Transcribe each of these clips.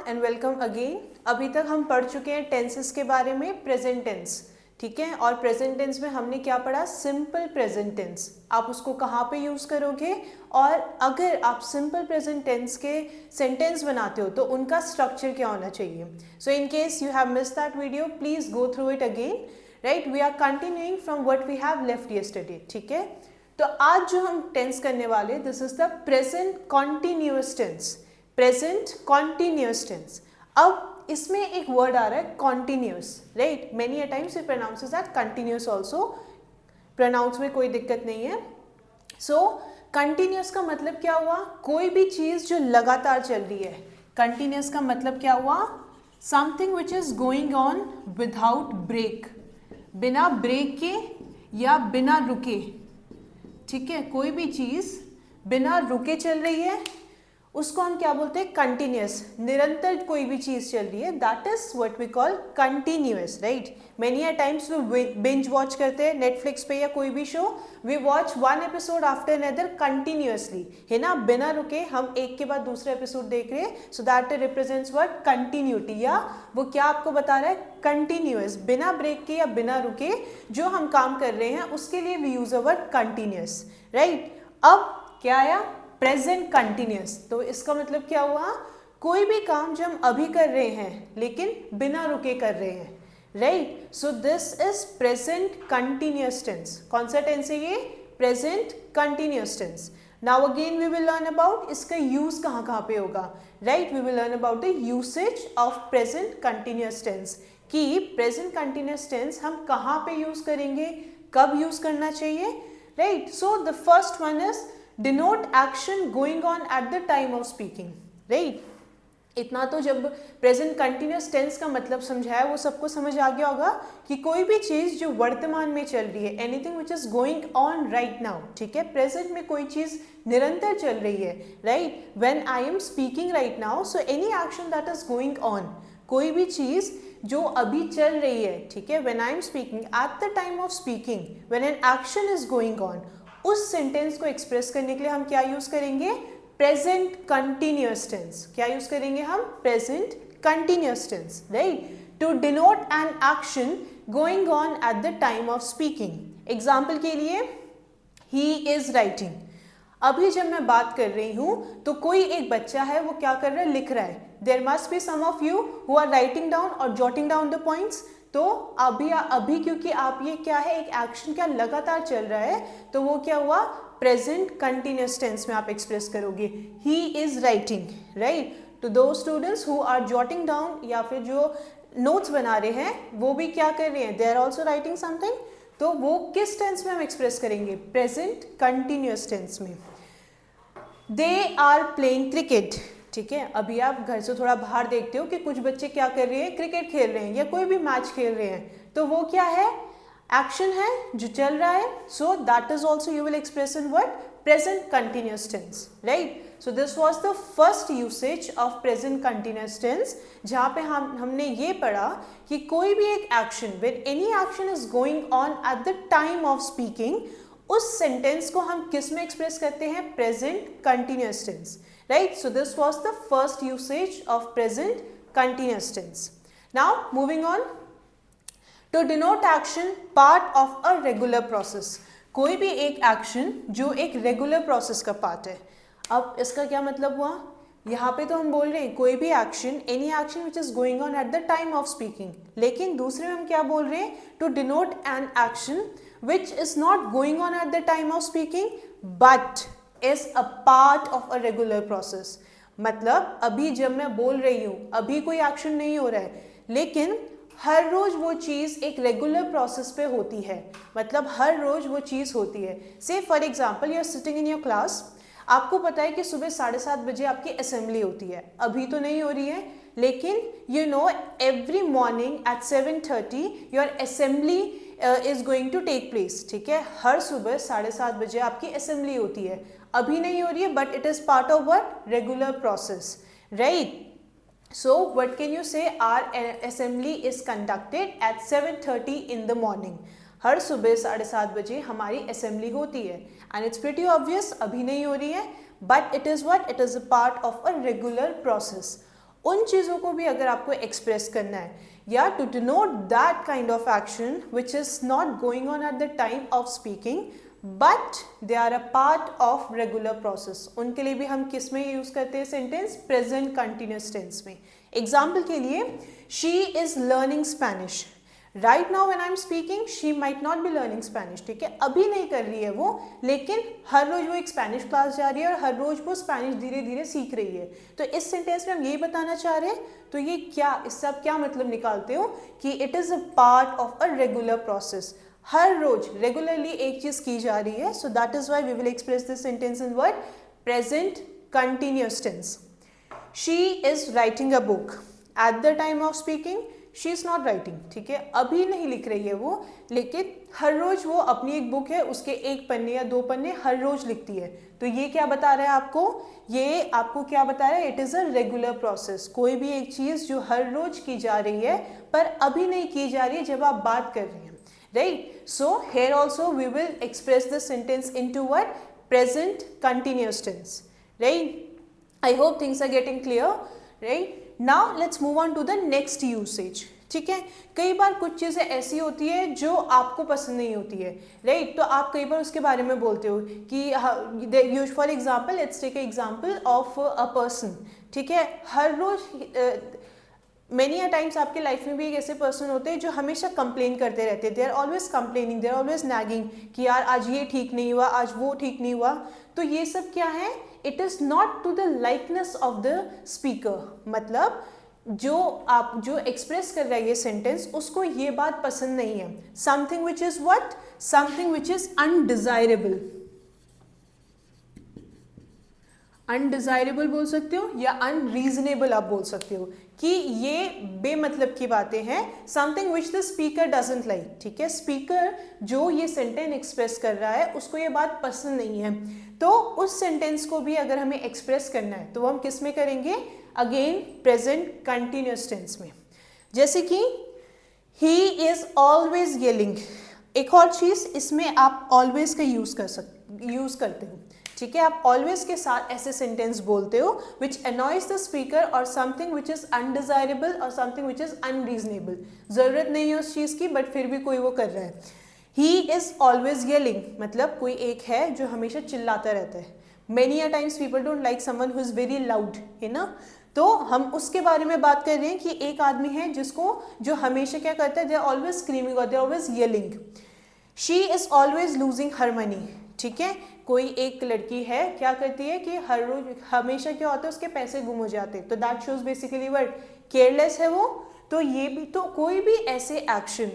And welcome again. अभी तक हम पढ़ चुके हैं टेंसेस के बारे में, प्रेजेंट टेंस, ठीक है। और प्रेजेंट टेंस में हमने क्या पढ़ा? Simple present tense. आप उसको कहाँ पे यूज़ करोगे, और अगर आप सिंपल प्रेजेंट टेंस के सेंटेंस बनाते हो तो उनका स्ट्रक्चर क्या होना चाहिए। So in case you have missed that video, please go through it again, right. We are continuing from what we have left yesterday, ठीक है। तो आज जो हम टेंस करने वाले, this is the present continuous tense. Present continuous tense. अब इसमें एक वर्ड आ रहा है continuous, right. Many a times we pronounce is that continuous also, pronounce में कोई दिक्कत नहीं है। सो कंटिन्यूअस का मतलब क्या हुआ? कोई भी चीज़ जो लगातार चल रही है। कंटिन्यूअस का मतलब क्या हुआ? Something which is going on without break, बिना ब्रेक के या बिना रुके, ठीक है। कोई भी चीज़ बिना रुके चल रही है उसको हम क्या बोलते हैं? कंटिन्यूअस। निरंतर कोई भी चीज़ चल रही है, that is what we call continuous, right. Many a times we binge watch करते हैं नेटफ्लिक्स पे या कोई भी show, we watch one episode after another continuously, है ना, बिना रुके हम एक के बाद दूसरा एपिसोड देख रहे हैं। So that represents what? Continuity. या वो क्या आपको बता रहा है? कंटिन्यूअस, बिना ब्रेक के या बिना रुके जो हम काम कर रहे हैं उसके लिए we use a word continuous, right. अब क्या आया? Present continuous. तो इसका मतलब क्या हुआ? कोई भी काम जो हम अभी कर रहे हैं लेकिन बिना रुके कर रहे हैं, right. So this is present continuous tense. कौन सा टेंस है ये? Present continuous tense. Now again we will learn about इसका यूज कहाँ कहाँ पे होगा, right. We will learn about the usage of present continuous tense, कि प्रेजेंट कंटिन्यूअस टेंस हम कहाँ पे यूज करेंगे, कब यूज करना चाहिए, right. So the first one is denote action going on at the time of speaking, right। इतना तो जब प्रेजेंट कंटिन्यूअस टेंस का मतलब समझाया वो सबको समझ आ गया होगा कि कोई भी चीज़ जो वर्तमान में चल रही है, anything which is going on right now, ठीक है। प्रेजेंट में कोई चीज़ निरंतर चल रही है, right. When I am speaking right now, so any action that is going on, कोई भी चीज़ जो अभी चल रही है, ठीक है। When I am speaking, at the time of speaking, when an action is going on, उस सेंटेंस को एक्सप्रेस करने के लिए हम क्या यूज करेंगे? Present continuous tense. क्या यूज करेंगे हम? Present continuous tense, right. To denote an action going on at the time of speaking. Example के लिए, ही इज राइटिंग। अभी जब मैं बात कर रही हूं तो कोई एक बच्चा है, वो क्या कर रहा है? लिख रहा है। There must be some of you who are writing down और जॉटिंग डाउन द पॉइंट्स। तो अभी क्योंकि आप ये क्या है, एक एक्शन क्या लगातार चल रहा है, तो वो क्या हुआ? प्रेजेंट कंटिन्यूअस टेंस में आप एक्सप्रेस करोगे, he is writing, right. Two दो students who are jotting down, या फिर जो नोट्स बना रहे हैं वो भी क्या कर रहे हैं? They are also writing something. तो वो किस टेंस में हम एक्सप्रेस करेंगे? प्रेजेंट कंटिन्यूअस टेंस में। दे आर प्लेइंग क्रिकेट, ठीक है। अभी आप घर से थोड़ा बाहर देखते हो कि कुछ बच्चे क्या कर रहे हैं? क्रिकेट खेल रहे हैं या कोई भी मैच खेल रहे हैं, तो वो क्या है? एक्शन है जो चल रहा है। So that is also you will express in word present continuous tense, right. So this was the first usage of present continuous tense, जहाँ पे हमने ये पढ़ा कि कोई भी एक action, when any action is going on at the time of speaking, उस सेंटेंस को हम किस में एक्सप्रेस करते हैं? Present continuous tense, right। So this was the first usage of present continuous tense. Now moving on to denote action part of a regular process। कोई भी एक एक्शन जो एक रेगुलर प्रोसेस का पार्ट है। अब इसका क्या मतलब हुआ? यहाँ पे तो हम बोल रहे हैं कोई भी action, any action which is going on at the time of speaking, लेकिन दूसरे में हम क्या बोल रहे हैं? To denote an action which is not going on at the time of speaking but is a part of a regular process। मतलब अभी जब मैं बोल रही हूँ, अभी कोई एक्शन नहीं हो रहा है, लेकिन हर रोज वो चीज़ एक रेगुलर प्रोसेस पे होती है, मतलब हर रोज वो चीज़ होती है। Say for example, you are sitting in your class, आपको पता है कि सुबह 7:30 बजे आपकी असेंबली होती है, अभी तो नहीं हो रही है, लेकिन you know every morning at 7:30 your assembly is going to take place, ठीक है। हर सुबह 7:30 बजे आपकी असेंबली होती है, अभी नहीं हो रही है, but it is part of what? Regular process, right. So what can you say? Our assembly is conducted at 7:30 in the morning। हर सुबह 7:30 बजे हमारी असेंबली होती है, एंड इट्स प्रिटी ऑब्वियस, अभी नहीं हो रही है, but it is what? It is a part of a regular process. उन चीज़ों को भी अगर आपको एक्सप्रेस करना है, या to denote that kind of action which is not going on at the time of speaking but they are a part of regular process, उनके लिए भी हम किस में यूज़ करते हैं सेंटेंस? प्रेजेंट कंटिन्यूस टेंस में। एग्जाम्पल के लिए, she is learning Spanish. Right now when I am speaking she might not be learning Spanish, ठीक है, अभी नहीं कर रही है वो, लेकिन हर रोज वो एक स्पेनिश क्लास जा रही है और हर रोज वो स्पेनिश धीरे धीरे सीख रही है। तो इस सेंटेंस में हम यही बताना चाह रहे हैं, तो ये क्या, इससे आप क्या मतलब निकालते हो कि it is a part of a regular process, हर रोज रेगुलरली एक चीज की जा रही है। So that is why we will express this sentence in word present continuous tense. She is writing a book. At the time of speaking she is not writing, ठीक है, अभी नहीं लिख रही है वो, लेकिन हर रोज वो अपनी एक बुक है उसके एक पन्ने या दो पन्ने हर रोज लिखती है। तो ये क्या बता रहा है आपको? ये आपको क्या बता रहा है? It is a regular process, कोई भी एक चीज़ जो हर रोज की जा रही है पर अभी नहीं की जा रही है जब आप बात कर रहे हैं, right? So here also we will express the sentence into what? Present continuous tense, right? I hope things are getting clear, right? Now let's move on to the next usage. ठीक है, कई बार कुछ चीज़ें ऐसी होती है जो आपको पसंद नहीं होती है, राइट? तो आप कई बार उसके बारे में बोलते हो कि use for example, let's take example of a person, ठीक है, हर रोज मेनी अ टाइम्स आपके लाइफ में भी एक ऐसे पर्सन होते हैं जो हमेशा कंप्लेन करते रहते हैं, they are always complaining, they are always nagging कि यार आज ये ठीक नहीं हुआ, आज वो ठीक नहीं हुआ। तो ये सब क्या है? It is not to the likeness of the speaker, मतलब जो एक्सप्रेस कर रहा है ये सेंटेंस, उसको ये बात पसंद नहीं है। Something which is what? Something which is undesirable, undesirable बोल सकते हो या अनरीजनेबल आप बोल सकते हो कि ये बेमतलब की बातें हैं। Something which the speaker doesn't like, ठीक है, स्पीकर जो ये सेंटेंस एक्सप्रेस कर रहा है उसको ये बात पसंद नहीं है। तो उस सेंटेंस को भी अगर हमें एक्सप्रेस करना है तो हम किस में करेंगे? अगेन प्रेजेंट कंटिन्यूअस टेंस में। जैसे कि ही इज ऑलवेज येलिंग। एक और चीज, इसमें आप ऑलवेज का यूज करते हो, ठीक है, आप ऑलवेज के साथ ऐसे सेंटेंस बोलते हो विच अनॉयज द स्पीकर और समथिंग विच इज अनडिजायरेबल और समथिंग विच इज अनरीजनेबल। जरूरत नहीं है उस चीज की बट फिर भी कोई वो कर रहा है। ही इज ऑलवेज येलिंग, मतलब कोई एक है जो हमेशा चिल्लाता रहता है। Many a times people don't like someone who is very loud, है ना? तो हम उसके बारे में बात कर रहे हैं कि एक आदमी है जो हमेशा क्या करता है? दे आर ऑलवेज स्क्रीमिंग और they are always yelling. She is always losing her money, ठीक है, कोई एक लड़की है क्या करती है कि हर रोज हमेशा क्या होता है उसके पैसे गुम हो जाते हैं। तो that shows basically word careless है वो। तो ये भी, तो कोई भी ऐसे एक्शन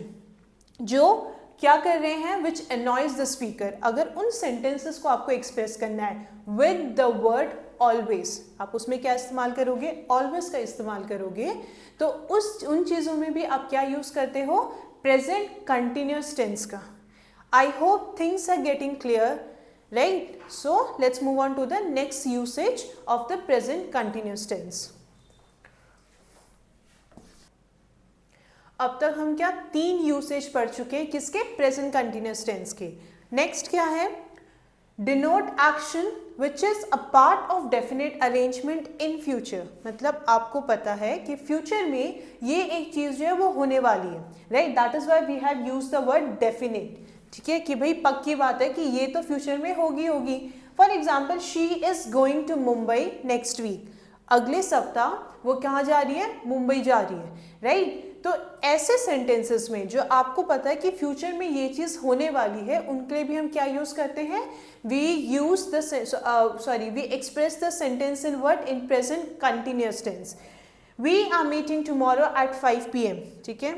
जो क्या कर रहे हैं विच अनॉयज द स्पीकर, अगर उन सेंटेंसेस को आपको एक्सप्रेस करना है विद द वर्ड ऑलवेज, आप उसमें क्या इस्तेमाल करोगे? ऑलवेज का इस्तेमाल करोगे। तो उन चीज़ों में भी आप क्या यूज करते हो? प्रेजेंट कंटिन्यूअस टेंस का। I hope things are getting clear, right? So let's move on to the next usage of the present continuous tense. अब तक हम क्या 3 यूसेज पढ़ चुके हैं किसके? प्रेजेंट कंटिन्यूअस टेंस के। नेक्स्ट क्या है? Denote action which is a part of definite arrangement in future, मतलब आपको पता है कि फ्यूचर में ये एक चीज जो है वो होने वाली है, right? That is why we have used the word definite, ठीक है, कि भाई पक्की बात है कि ये तो फ्यूचर में होगी। For example, she is going to Mumbai next week, अगले सप्ताह वो कहाँ जा रही है? मुंबई जा रही है, राइट? तो ऐसे सेंटेंसेस में जो आपको पता है कि फ्यूचर में ये चीज़ होने वाली है, उनके लिए भी हम क्या यूज करते हैं? We express the sentence in word in present continuous tense. We are meeting tomorrow at 5 PM, ठीक है।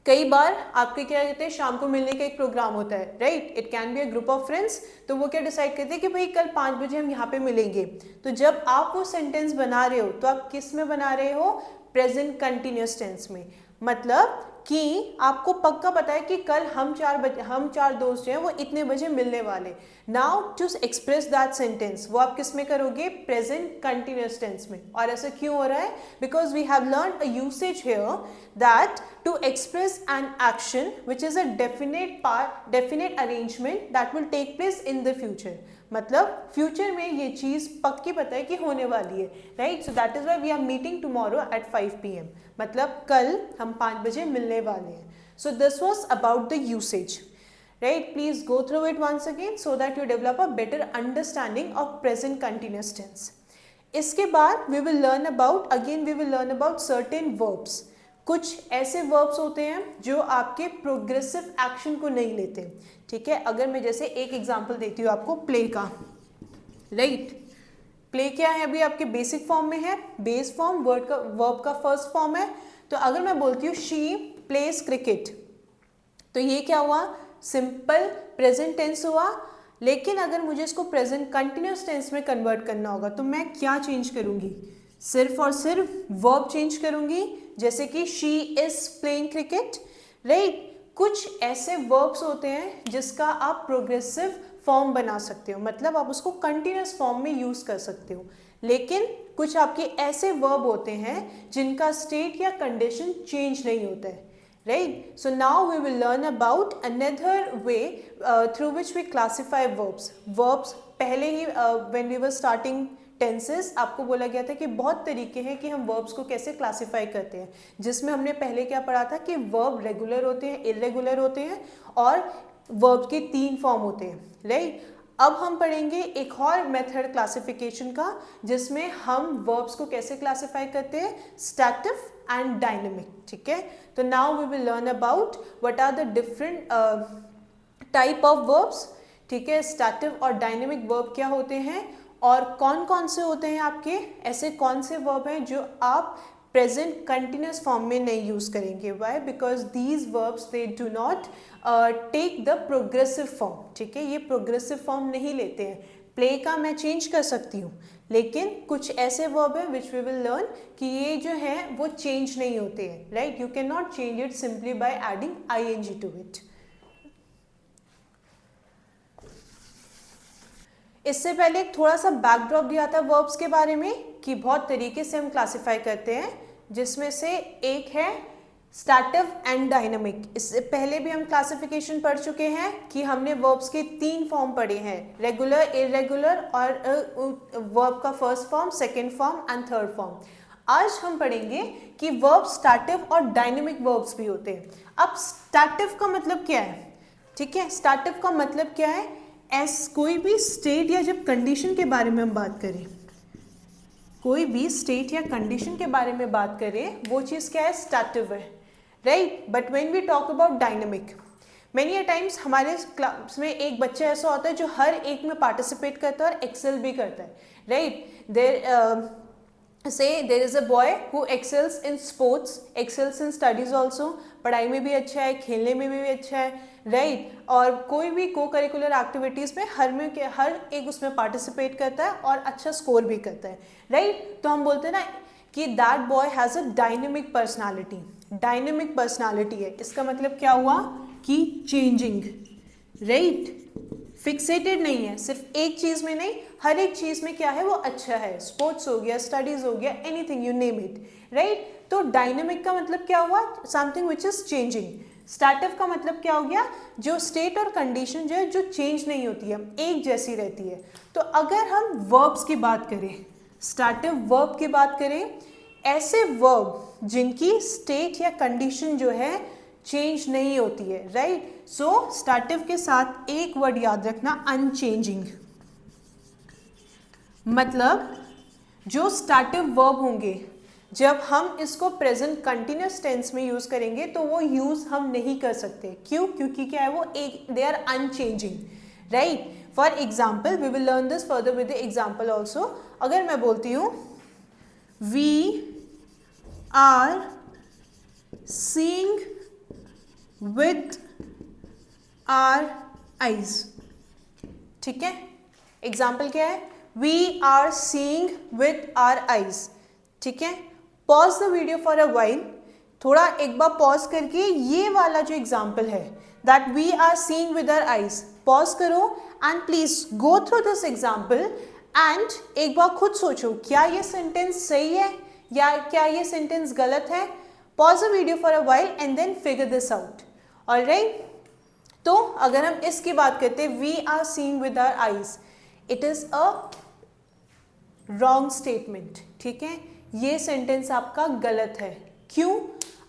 कई बार आपके क्या कहते हैं, शाम को मिलने का एक प्रोग्राम होता है, right? It can be a group of friends. तो वो क्या डिसाइड करते हैं कि भाई कल 5 बजे हम यहाँ पे मिलेंगे। तो जब आप वो सेंटेंस बना रहे हो तो आप किस में बना रहे हो? प्रेजेंट कंटिन्यूअस टेंस में। मतलब कि आपको पक्का पता है कि कल हम 4 दोस्त जो हैं वो इतने बजे मिलने वाले। Now to express that sentence वो आप किस में करोगे? प्रेजेंट कंटिन्यूअस टेंस में। और ऐसा क्यों हो रहा है? Because we have learn a usage here that to express an action which is a definite arrangement that will take place in the future. मतलब फ्यूचर में ये चीज़ पक्की पता है कि होने वाली है, right. So that is why we are meeting tomorrow at 5 PM, मतलब कल हम 5 बजे मिलने वाले हैं। So this was about the usage, right. Please go through it once again so that you develop a better understanding of present continuous tense. इसके बाद we will learn about certain verbs. कुछ ऐसे वर्ब्स होते हैं जो आपके progressive action को नहीं लेते, ठीक है। अगर मैं जैसे एक एग्जांपल देती हूँ आपको प्ले का, राइट। प्ले क्या है, अभी आपके बेसिक फॉर्म में है, बेस फॉर्म, वर्ब का फर्स्ट फॉर्म है। तो अगर मैं बोलती हूँ शी प्लेज क्रिकेट, तो ये क्या हुआ, सिंपल प्रेजेंट टेंस हुआ। लेकिन अगर मुझे इसको प्रेजेंट कंटिन्यूअस टेंस में कन्वर्ट करना होगा तो मैं क्या चेंज करूंगी, सिर्फ और सिर्फ वर्ब चेंज करूंगी, जैसे कि she is playing cricket, right. कुछ ऐसे वर्ब्स होते हैं जिसका आप प्रोग्रेसिव फॉर्म बना सकते हो, मतलब आप उसको कंटिन्यूअस फॉर्म में यूज कर सकते हो। लेकिन कुछ आपके ऐसे वर्ब होते हैं जिनका स्टेट या कंडीशन चेंज नहीं होता है, right? So now we will learn about another way through which we classify verbs. Verbs पहले ही when we were starting tenses आपको बोला गया था कि बहुत तरीके हैं कि हम verbs को कैसे classify करते हैं, जिसमें हमने पहले क्या पढ़ा था कि verb regular होते हैं, irregular होते हैं और verb के 3 फॉर्म होते हैं, right? अब हम पढ़ेंगे एक और मेथड क्लासिफिकेशन का, जिसमें हम verbs को कैसे क्लासीफाई करते हैं, स्टैटिव एंड डायनेमिक, ठीक है। तो now we will learn about what are the different type of verbs, ठीक है। स्टैटिव और डायनेमिक वर्ब क्या होते हैं और कौन कौन से होते हैं आपके, ऐसे कौन से वर्ब हैं जो आप प्रेजेंट कंटिन्यूअस फॉर्म में नहीं यूज करेंगे। Why, because these verbs they do not take the progressive form, ठीक है। ये प्रोग्रेसिव फॉर्म नहीं लेते हैं। प्ले का मैं चेंज कर सकती हूँ, लेकिन कुछ ऐसे वर्ब हैं विच वी विल लर्न कि ये जो है वो चेंज नहीं होते हैं, right. You can not change it simply by adding ing to it. इससे पहले एक थोड़ा सा बैकड्रॉप दिया था वर्ब्स के बारे में कि बहुत तरीके से हम क्लासिफाई करते हैं, जिसमें से एक है स्टैटिव एंड डायनामिक। इससे पहले भी हम क्लासिफिकेशन पढ़ चुके हैं कि हमने वर्ब्स के 3 फॉर्म पढ़े हैं, रेगुलर, इरेगुलर और वर्ब का first form, second form and third form. आज हम पढ़ेंगे कि वर्ब स्टैटिव और डायनामिक वर्ब्स भी होते हैं। अब स्टैटिव का मतलब क्या है, ठीक है। स्टैटिव का मतलब क्या है, कोई भी स्टेट या जब कंडीशन के बारे में हम बात करें, कोई भी स्टेट या कंडीशन के बारे में बात करें, वो चीज़ क्या है, स्टैटिव है, right. But when we talk about dynamic, many a times हमारे क्लास में एक बच्चा ऐसा होता है जो हर एक में पार्टिसिपेट करता है और एक्सेल भी करता है, right. There is a boy who excels in sports, excels in studies also, पढ़ाई में भी अच्छा है, खेलने में भी अच्छा है, राइट। और कोई भी को करिकुलर एक्टिविटीज़ में हर एक उसमें पार्टिसिपेट करता है और अच्छा स्कोर भी करता है, राइट। तो हम बोलते हैं ना कि that boy has a dynamic personality. Dynamic personality है, इसका मतलब क्या हुआ कि चेंजिंग, राइट। फिक्सेटेड नहीं है, सिर्फ एक चीज़ में नहीं, हर एक चीज़ में क्या है वो अच्छा है, स्पोर्ट्स हो गया, स्टडीज़ हो गया, anything you name it, right. तो डायनेमिक का मतलब क्या हुआ, समथिंग विच इज चेंजिंग। स्टैटिव का मतलब क्या हो गया, जो स्टेट और कंडीशन जो है जो चेंज नहीं होती है, एक जैसी रहती है। तो अगर हम वर्ब्स की बात करें, स्टैटिव वर्ब की बात करें, ऐसे वर्ब जिनकी स्टेट या कंडीशन जो है चेंज नहीं होती है, राइट। सो स्टैटिव के साथ एक वर्ड याद रखना, अनचेंजिंग। मतलब जो स्टैटिव वर्ब होंगे, जब हम इसको प्रेजेंट कंटिन्यूअस टेंस में यूज करेंगे तो वो यूज हम नहीं कर सकते। क्यों? क्योंकि क्या है वो एक, they are unchanging, right. For example, we will learn this further with the example also. अगर मैं बोलती हूँ we are seeing with our eyes, ठीक है। एग्जाम्पल क्या है, we are seeing with our eyes, ठीक है। Pause the video for a while, थोड़ा एक बार पॉज करके ये वाला जो एग्जाम्पल है, that we are seeing with our eyes, pause करो and please go through this example and एक बार खुद सोचो क्या ये सेंटेंस सही है या क्या ये सेंटेंस गलत है। Pause the video for a while and then figure this out, alright. तो अगर हम इसकी बात करते हैं, we are seeing with our eyes, it is a wrong statement, ठीक है, ये सेंटेंस आपका गलत है। क्यों?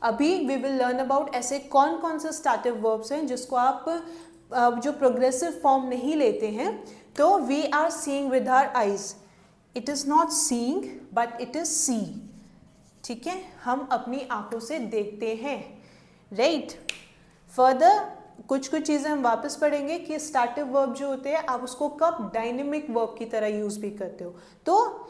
अभी वी विल लर्न अबाउट ऐसे कौन कौन से स्टार्टिव वर्ब्स हैं जिसको आप जो प्रोग्रेसिव फॉर्म नहीं लेते हैं। तो we are seeing with our eyes, it is not seeing but it is see, ठीक है, हम अपनी आंखों से देखते हैं, राइट। फर्दर कुछ चीज़ें हम वापस पढ़ेंगे कि स्टार्टिव वर्ब जो होते हैं आप उसको कब डायनेमिक वर्ब की तरह यूज़ भी करते हो। तो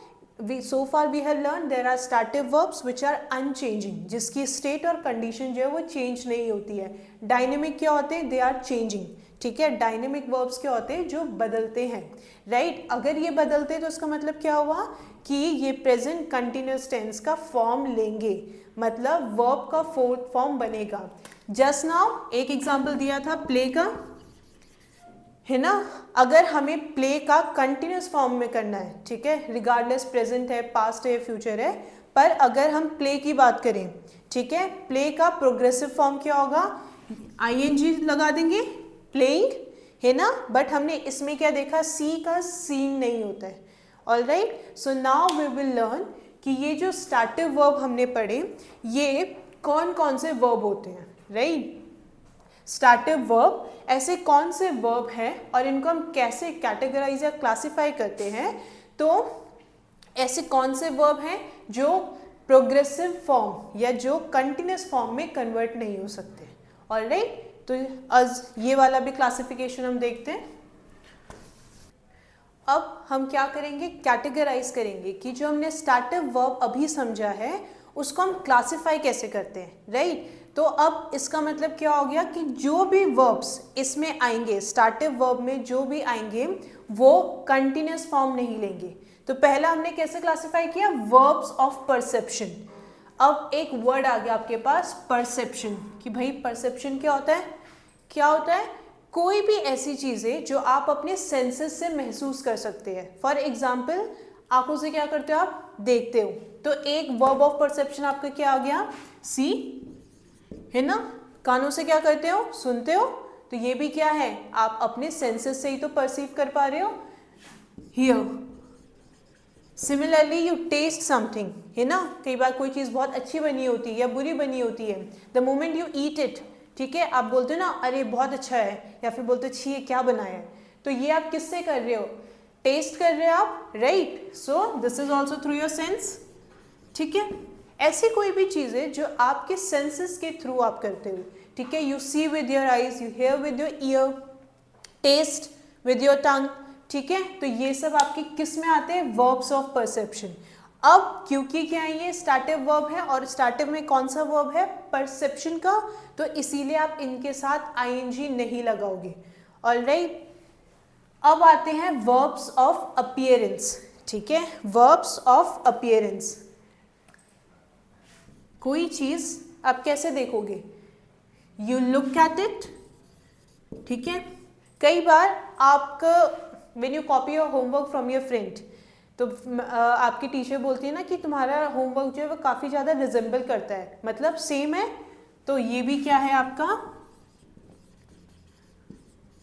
so far we have learned there are startive verbs which are unchanging, जिसकी स्टेट और कंडीशन जो है वो चेंज नहीं होती है। डायनेमिक क्या होते हैं? दे आर चेंजिंग, ठीक है। डायनेमिक वर्ब्स क्या होते हैं? जो बदलते हैं, राइट। अगर ये बदलते हैं तो इसका मतलब क्या हुआ कि ये प्रेजेंट कंटिन्यूस टेंस का फॉर्म लेंगे, मतलब वर्ब का फोर्थ फॉर्म बनेगा। जस्ट नाउ एक एग्जाम्पल दिया था प्ले का, है ना। अगर हमें प्ले का कंटिन्यूस फॉर्म में करना है, ठीक है, रिगार्डलेस प्रेजेंट है, पास्ट है, फ्यूचर है, पर अगर हम प्ले की बात करें, ठीक है, प्ले का प्रोग्रेसिव फॉर्म क्या होगा? आईएनजी लगा देंगे, प्लेइंग, है ना। बट हमने इसमें क्या देखा? सी का सीइंग नहीं होता है। Alright, so now we will learn कि ये जो स्टार्टिव वर्ब हमने पढ़े ये कौन कौन से वर्ब होते हैं, राइट। स्टार्टिव वर्ब ऐसे कौन से वर्ब हैं और इनको हम कैसे कैटेगराइज या क्लासिफाई करते हैं। तो ऐसे कौन से वर्ब हैं जो प्रोग्रेसिव फॉर्म या जो कंटिन्यूस फॉर्म में कन्वर्ट नहीं हो सकते। ऑलराइट, तो आज ये वाला भी क्लासिफिकेशन हम देखते हैं। अब हम क्या करेंगे? कैटेगराइज करेंगे कि जो हमने स्टार्टिव वर्ब अभी समझा है उसको हम क्लासिफाई कैसे करते हैं, राइट। तो अब इसका मतलब क्या हो गया कि जो भी वर्ब्स इसमें आएंगे, स्टार्टिव वर्ब में जो भी आएंगे वो कंटिन्यूस फॉर्म नहीं लेंगे। तो पहला हमने कैसे क्लासिफाई किया? Verbs of perception. अब एक वर्ड आ गया आपके पास, परसेप्शन, कि भाई परसेप्शन क्या होता है? क्या होता है? कोई भी ऐसी चीज़ें जो आप अपने सेंसेस से महसूस कर सकते हैं। फॉर एग्जाम्पल, आंखों से क्या करते हो? आप देखते हो। तो एक वर्ब ऑफ परसेप्शन आपका क्या आ गया? सी, है ना। कानों से क्या करते हो? सुनते हो। तो ये भी क्या है? आप अपने सेंसेस से ही तो परसीव कर पा रहे हो। Here similarly you taste something, है ना। कई बार कोई चीज़ बहुत अच्छी बनी होती है या बुरी बनी होती है, the moment you eat it, ठीक है, आप बोलते हो ना अरे बहुत अच्छा है, या फिर बोलते हो छी ये क्या बनाया है। तो ये आप किससे कर रहे हो? टेस्ट कर रहे हो आप, right. So this is also through your sense, ठीक है। ऐसी कोई भी चीज़ें जो आपके सेंसेस के थ्रू आप करते हो, ठीक है। You see with your eyes, you hear with your ear, taste with your tongue, ठीक है। तो ये सब आपके किस में आते हैं? Verbs of perception. अब क्योंकि क्या है ये स्टार्टिव वर्ब है और स्टार्टिव में कौन सा वर्ब है? परसेप्शन का, तो इसीलिए आप इनके साथ आईएनजी नहीं लगाओगे। ऑलराइट, अब आते हैं वर्ब्स ऑफ अपीयरेंस, ठीक है। वर्ब्स ऑफ अपीयरेंस, कोई चीज आप कैसे देखोगे? यू लुक एट इट, ठीक है। कई बार आपका when you copy your homework from your friend, तो आपकी टीचर बोलती है ना कि तुम्हारा होमवर्क जो है वो काफ़ी ज़्यादा रिजेंबल करता है, मतलब सेम है। तो ये भी क्या है आपका?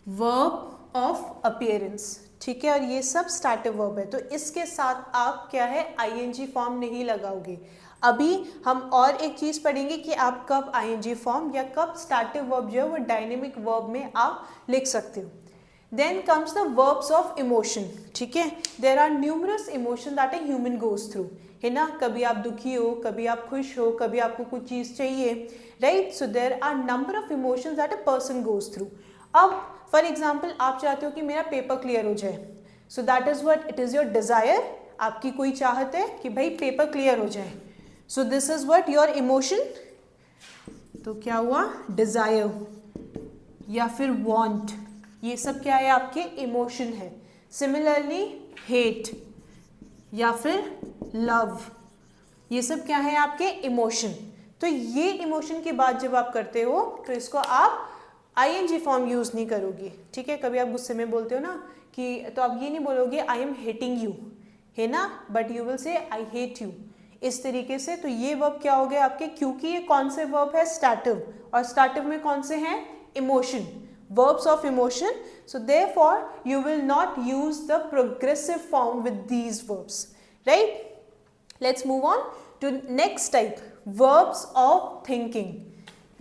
वर्ब ऑफ अपीयरेंस, ठीक है। और ये सब स्टार्टिव वर्ब है, तो इसके साथ आप क्या है? आईएनजी फॉर्म नहीं लगाओगे। अभी हम और एक चीज़ पढ़ेंगे कि आप कब आईएनजी फॉर्म या कब स्टार्टिव वर्ब जो है वो डायनेमिक वर्ब में आप लिख सकते हो। Then comes the verbs of emotion, ठीक है। There are numerous emotion that a human goes through, है ना। कभी आप दुखी हो, कभी आप खुश हो, कभी आपको कुछ चीज़ चाहिए, right. So there are number of emotions that a person goes through. अब फॉर एग्जाम्पल आप चाहते हो कि मेरा पेपर क्लियर हो जाए, so that is what it is your desire. आपकी कोई चाहत है कि भाई पेपर क्लियर हो जाए, सो this is what your emotion. तो क्या हुआ? डिज़ायर या फिर वांट, ये सब क्या है? आपके इमोशन है। सिमिलरली हेट या फिर लव, ये सब क्या है? आपके इमोशन। तो ये इमोशन की बात जब आप करते हो तो इसको आप आईएनजी फॉर्म यूज़ नहीं करोगे, ठीक है। कभी आप गुस्से में बोलते हो ना कि, तो आप ये नहीं बोलोगे आई एम हेटिंग यू, है ना, but you will say I hate you, इस तरीके से। तो ये वर्ब क्या हो गए आपके? क्योंकि ये कौन से वर्ब है? स्टार्टिव, और स्टार्टिव में कौन से हैं? Emotion. verbs of emotion. So therefore you will not use the progressive form with these verbs, right? Let's move on to next type, verbs of thinking,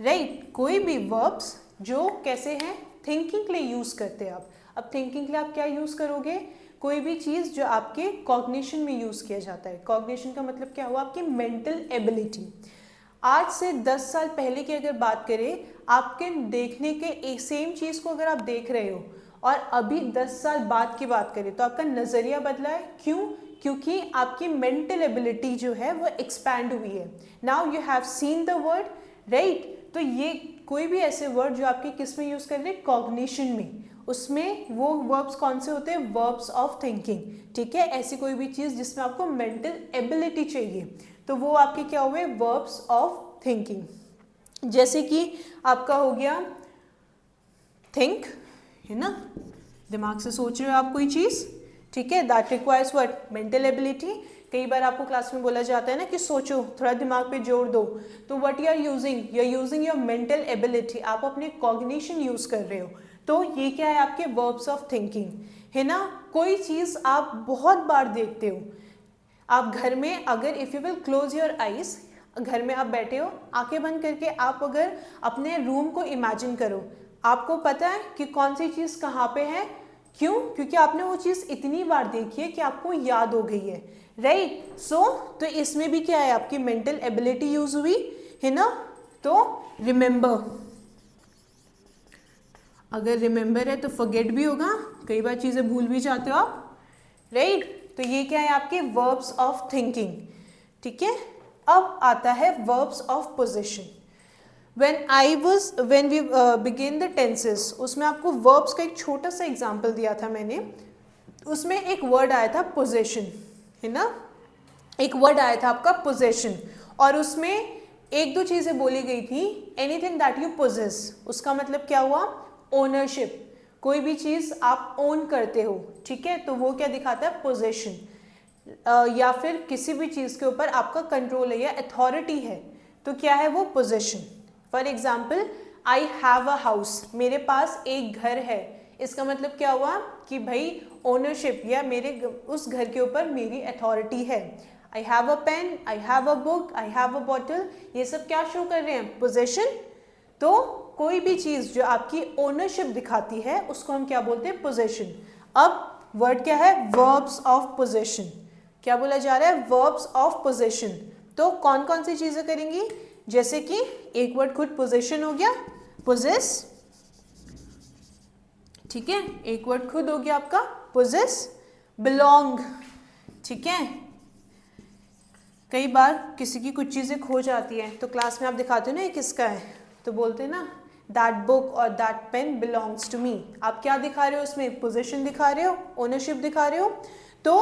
right? कोई भी verbs जो कैसे हैं, thinking के लिए यूज करते हैं आप. अब thinking के लिए आप क्या यूज करोगे, कोई भी चीज जो आपके कॉग्निशन में यूज किया जाता है. कॉग्निशन का मतलब क्या हुआ, आपकी मेंटल एबिलिटी. आज से 10 साल पहले की अगर बात करें, आपके देखने के एक सेम चीज को अगर आप देख रहे हो और अभी 10 साल बाद की बात करें तो आपका नजरिया बदला है. क्यों? क्योंकि आपकी मेंटल एबिलिटी जो है वो एक्सपैंड हुई है. Now you have seen the word, right? तो ये कोई भी ऐसे वर्ड जो आपके किस में यूज कर रहे हैं, कॉग्निशन में, उसमें वो वर्ब्स कौन से होते हैं, वर्ब्स ऑफ थिंकिंग. ठीक है, ऐसी कोई भी चीज जिसमें आपको मेंटल एबिलिटी चाहिए तो वो आपके क्या हुए, वर्ब्स ऑफ थिंकिंग. जैसे कि आपका हो गया थिंक, है ना, दिमाग से सोच रहे हो आप कोई चीज. ठीक है, that requires what, mental ability. कई बार आपको क्लास में बोला जाता है ना कि सोचो, थोड़ा दिमाग पे जोर दो, तो what you are using your mental ability. आप अपने कॉग्निशन यूज कर रहे हो. तो ये क्या है, आपके वर्ब्स ऑफ थिंकिंग, है ना. कोई चीज आप बहुत बार देखते हो, आप घर में अगर if you will close your eyes, घर में आप बैठे हो, आंखें बंद करके आप अगर अपने रूम को इमेजिन करो, आपको पता है कि कौन सी चीज कहाँ पे है. क्यों? क्योंकि आपने वो चीज इतनी बार देखी है कि आपको याद हो गई है, राइट? सो तो इसमें भी क्या है, आपकी मेंटल एबिलिटी यूज हुई, है ना. तो रिमेंबर, अगर रिमेंबर है तो फॉरगेट भी होगा, कई बार चीजें भूल भी जाते हो आप, राइट? तो ये क्या है, आपके वर्ब्स ऑफ थिंकिंग. ठीक है, अब आता है verbs of position. when we begin the tenses, उसमें आपको verbs का एक छोटा सा एग्जाम्पल दिया था मैंने. उसमें एक वर्ड आया था पोजेशन, है ना. एक वर्ड आया था आपका पोजेशन, और उसमें एक दो चीजें बोली गई थी. एनीथिंग दैट यू पोजेस, उसका मतलब क्या हुआ, ओनरशिप. कोई भी चीज आप ओन करते हो, ठीक है, तो वो क्या दिखाता है, पोजेशन. या फिर किसी भी चीज के ऊपर आपका कंट्रोल है या अथॉरिटी है, तो क्या है वो, possession. For example, I have a house, मेरे पास एक घर है. इसका मतलब क्या हुआ कि भाई ओनरशिप, या मेरे उस घर के ऊपर मेरी अथॉरिटी है. I have a pen, I have a book, I have a bottle, ये सब क्या शो कर रहे हैं, पोजेशन. तो कोई भी चीज जो आपकी ओनरशिप दिखाती है उसको हम क्या बोलते हैं, पोजेशन. अब वर्ड क्या है, वर्ब्स ऑफ पोजेशन. क्या बोला जा रहा है, वर्ब्स ऑफ पोजेशन. तो कौन कौन सी चीजें करेंगी, जैसे कि एक वर्ड खुद पोजेशन हो गया, पोजेस. ठीक है, एक वर्ड खुद हो गया आपका पोजेस. बिलोंग, ठीक है, कई बार किसी की कुछ चीजें खो जाती है तो क्लास में आप दिखाते हो ना ये किसका है, तो बोलते हैं ना दैट बुक और that pen belongs to me. आप क्या दिखा रहे हो उसमें, पोजेशन दिखा रहे हो, ओनरशिप दिखा रहे हो. तो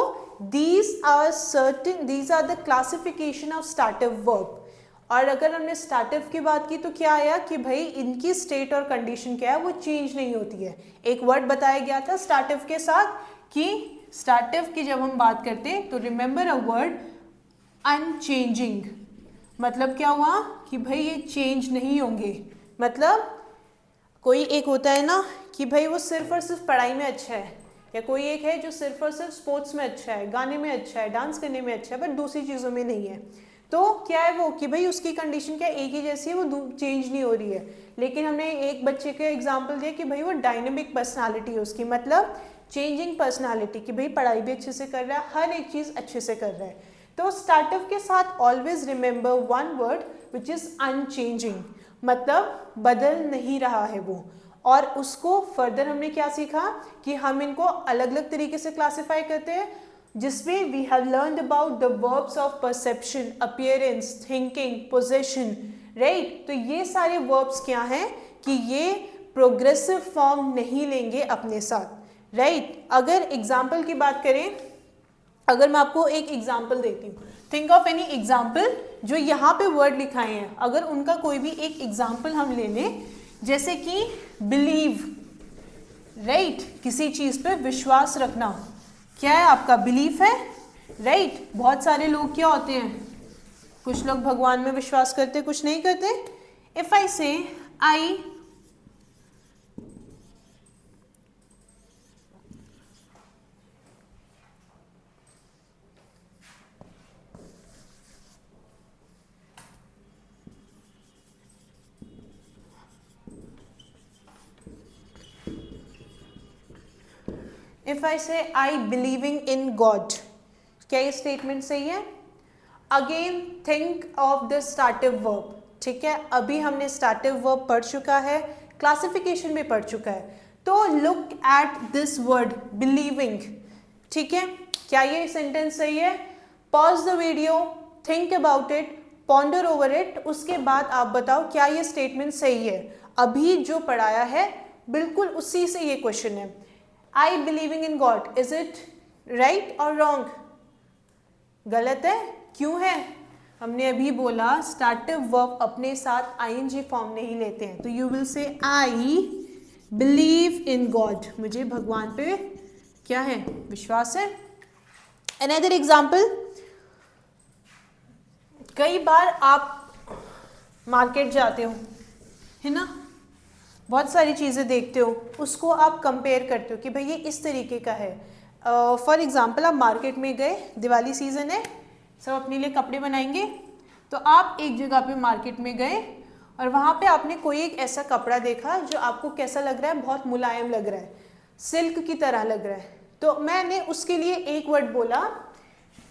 these are the classification of startive verb. और अगर हमने स्टार्टिव की बात की तो क्या आया कि भाई इनकी स्टेट और कंडीशन क्या है, वो चेंज नहीं होती है. एक वर्ड बताया गया था स्टार्टिव के साथ कि स्टार्टिव की जब हम बात करते हैं तो रिमेंबर अ वर्ड अनचेंजिंग. मतलब क्या हुआ कि भाई ये चेंज नहीं होंगे. मतलब कोई एक होता है ना कि भाई वो सिर्फ और सिर्फ पढ़ाई में अच्छा है, या कोई एक है जो सिर्फ और सिर्फ स्पोर्ट्स में अच्छा है, गाने में अच्छा है, डांस करने में अच्छा है, बट दूसरी चीज़ों में नहीं है. तो क्या है वो कि भाई उसकी कंडीशन क्या एक ही जैसी है, वो चेंज नहीं हो रही है. लेकिन हमने एक बच्चे का एग्जांपल दिया कि भाई वो डायनेमिक पर्सनालिटी है उसकी, मतलब चेंजिंग पर्सनालिटी, कि भाई पढ़ाई भी अच्छे से कर रहा है, हर एक चीज़ अच्छे से कर रहा है. तो स्टार्टिव के साथ always remember one word which is unchanging, मतलब बदल नहीं रहा है वो. और उसको फर्दर हमने क्या सीखा कि हम इनको अलग अलग तरीके से क्लासिफाई करते हैं, जिसमें we have learned about the verbs of perception, appearance, thinking, possession, right. तो ये सारे वर्ब्स क्या हैं कि ये प्रोग्रेसिव फॉर्म नहीं लेंगे अपने साथ, राइट. अगर एग्जाम्पल की बात करें, अगर मैं आपको एक एग्जाम्पल देती हूँ, थिंक ऑफ एनी एग्जाम्पल जो यहाँ पे वर्ड लिखाए हैं, अगर उनका कोई भी एक एग्जाम्पल हम ले लें, जैसे कि बिलीव, राइट, किसी चीज पे विश्वास रखना. क्या है आपका, बिलीफ है, राइट. बहुत सारे लोग क्या होते हैं, कुछ लोग भगवान में विश्वास करते, कुछ नहीं करते. इफ आई से आई इफ आई से आई बिलीविंग इन गॉड, क्या ये स्टेटमेंट सही है? Again think of the stative verb, ठीक है, अभी हमने स्टार्टिव वर्ब पढ़ चुका है, क्लासिफिकेशन भी पढ़ चुका है, तो look at this word believing, ठीक है, क्या ये सेंटेंस सही है? Pause the video, think about it, ponder over it, उसके बाद आप बताओ क्या ये स्टेटमेंट सही है। अभी जो पढ़ाया है बिल्कुल उसी से ये क्वेश्चन है। I believing in God, is it right और रॉन्ग? गलत है, क्यों है? हमने अभी बोला स्टार्टिव वर्ब अपने साथ आईएनजी फॉर्म नहीं लेते हैं, तो you will say I believe in God, मुझे भगवान पे क्या है? विश्वास है। अनदर एग्जाम्पल, कई बार आप मार्केट जाते हो, है ना, बहुत सारी चीज़ें देखते हो, उसको आप कंपेयर करते हो कि भाई ये इस तरीके का है। फॉर एग्जांपल आप मार्केट में गए, दिवाली सीज़न है, सब अपने लिए कपड़े बनाएंगे, तो आप एक जगह पे मार्केट में गए और वहाँ पे आपने कोई एक ऐसा कपड़ा देखा जो आपको कैसा लग रहा है? बहुत मुलायम लग रहा है, सिल्क की तरह लग रहा है, तो मैंने उसके लिए एक वर्ड बोला,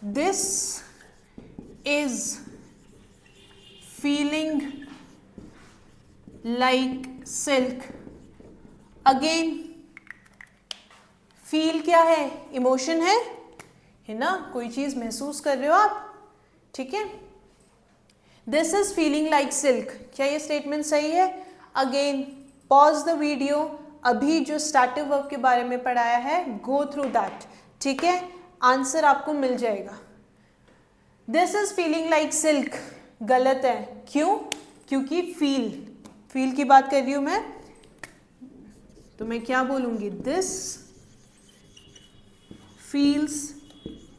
this is feeling like silk. Again feel क्या है? इमोशन है ना, कोई चीज महसूस कर रहे हो आप, ठीक है। This is feeling like silk, क्या ये स्टेटमेंट सही है? अगेन पॉज द वीडियो, अभी जो स्टार्टिव वर्ब के बारे में पढ़ाया है गो थ्रू दैट, ठीक है, आंसर आपको मिल जाएगा। This is feeling like silk गलत है, क्यों? क्योंकि फील की बात कर रही हूं मैं, तो मैं क्या बोलूंगी? This feels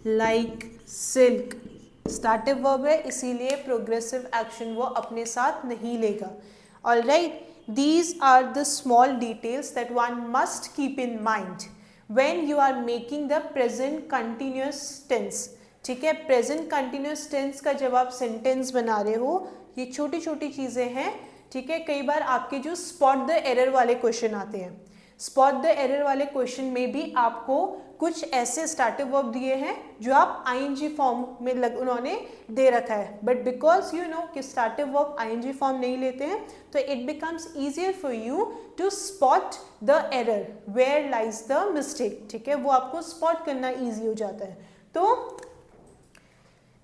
like silk, stative verb है इसीलिए प्रोग्रेसिव एक्शन वो अपने साथ नहीं लेगा। Alright, these are the small details that one must keep in mind when you are making the present continuous tense, ठीक है। प्रेजेंट कंटिन्यूस टेंस का जब आप सेंटेंस बना रहे हो, ये छोटी छोटी चीज़ें हैं, ठीक है। कई बार आपके जो स्पॉट द एरर वाले क्वेश्चन आते हैं, स्पॉट द एरर वाले क्वेश्चन में भी आपको कुछ ऐसे स्टार्टिव वर्ब दिए हैं जो आप आईएनजी फॉर्म में उन्होंने दे रखा है, बट बिकॉज यू नो कि स्टार्टिव वर्ब आईएनजी फॉर्म नहीं लेते हैं, तो it becomes easier for you to spot the error, where lies the mistake, ठीक है, वो आपको स्पॉट करना ईजी हो जाता है। तो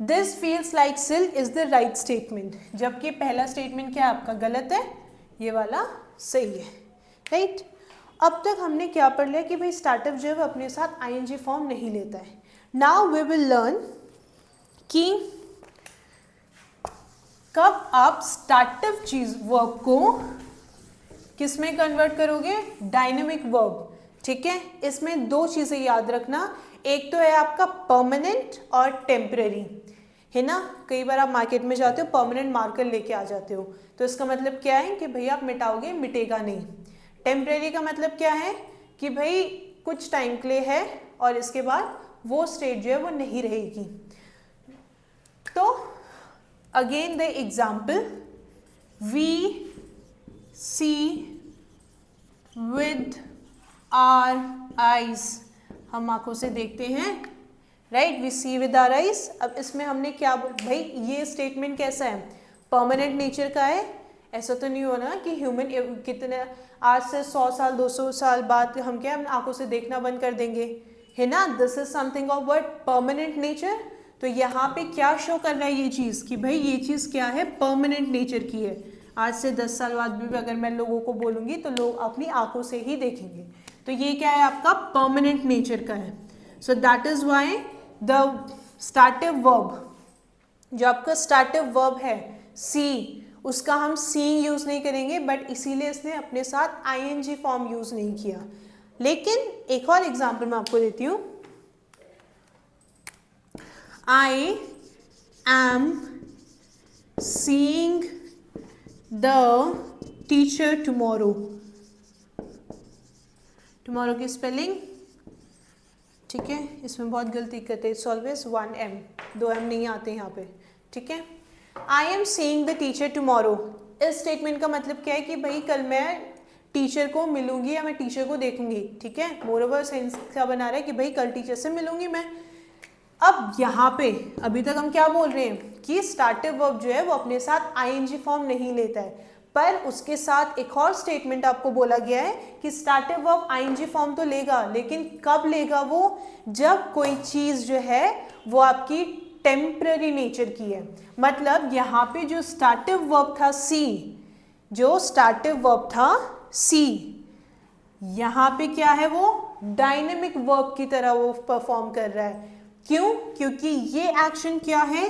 this feels like silk is the right statement, जबकि पहला स्टेटमेंट क्या आपका गलत है, ये वाला सही है, राइट। अब तक हमने क्या पढ़ लिया कि भाई स्टार्टिव जो है अपने साथ आईएनजी फॉर्म नहीं लेता है। नाउ वी विल लर्न कि कब आप स्टार्टिव चीज वर्ब को किस में कन्वर्ट करोगे? डायनेमिक वर्ब, ठीक है। इसमें दो चीजें याद रखना, एक तो है आपका परमानेंट और टेम्परेरी, है ना। कई बार आप मार्केट में जाते हो, परमानेंट मार्कर लेके आ जाते हो, तो इसका मतलब क्या है कि भैया आप मिटाओगे, मिटेगा नहीं। टेम्परेरी का मतलब क्या है कि भाई कुछ टाइम के लिए है और इसके बाद वो स्टेट जो है वो नहीं रहेगी। तो again the example, we see with our eyes, हम आंखों से देखते हैं, right, we see with our eyes. अब इसमें हमने क्या भाई ये स्टेटमेंट कैसा है? परमानेंट नेचर का है। ऐसा तो नहीं हो ना कि ह्यूमन कितने आज से 100 साल 200 साल बाद हम क्या अपनी आंखों से देखना बंद कर देंगे, है ना। This is something of what? Permanent nature. तो यहाँ पे क्या शो कर रहा है ये चीज़ कि भाई ये चीज़ क्या है? परमानेंट नेचर की है। आज से 10 साल बाद भी अगर मैं लोगों को बोलूँगी तो लोग अपनी आंखों से ही देखेंगे, तो ये क्या है आपका? परमानेंट नेचर का है। So that is why the stative verb, जो आपका स्टार्टिव वर्ब है सी, उसका हम सीइंग यूज नहीं करेंगे, बट इसीलिए इसने अपने साथ आईएनजी फॉर्म यूज नहीं किया। लेकिन एक और एग्जांपल मैं आपको देती हूं, I am seeing the teacher tomorrow. Tomorrow की स्पेलिंग, ठीक है, इसमें बहुत गलती करते हैं, इट्स ऑलवेज 1M, 2M नहीं आते यहाँ पे, ठीक है। I am seeing the teacher tomorrow, इस स्टेटमेंट का मतलब क्या है कि भाई कल मैं टीचर को मिलूंगी या मैं टीचर को देखूंगी, ठीक है, मोर ओवर सेंस क्या बना रहा है कि भाई कल टीचर से मिलूंगी मैं। अब यहाँ पे अभी तक हम क्या बोल रहे हैं कि स्टार्टिव वर्ब जो है वो अपने साथ आईएनजी फॉर्म नहीं लेता है, पर उसके साथ एक और स्टेटमेंट आपको बोला गया है कि स्टार्टिव वर्ब आईएनजी फॉर्म तो लेगा, लेकिन कब लेगा वो, जब कोई चीज़ जो है वो आपकी टेम्पररी नेचर की है। मतलब यहाँ पे जो स्टार्टिव वर्ब था सी, जो स्टार्टिव वर्ब था सी, यहाँ पे क्या है वो डायनेमिक वर्ब की तरह वो परफॉर्म कर रहा है। क्यों? क्योंकि ये एक्शन क्या है,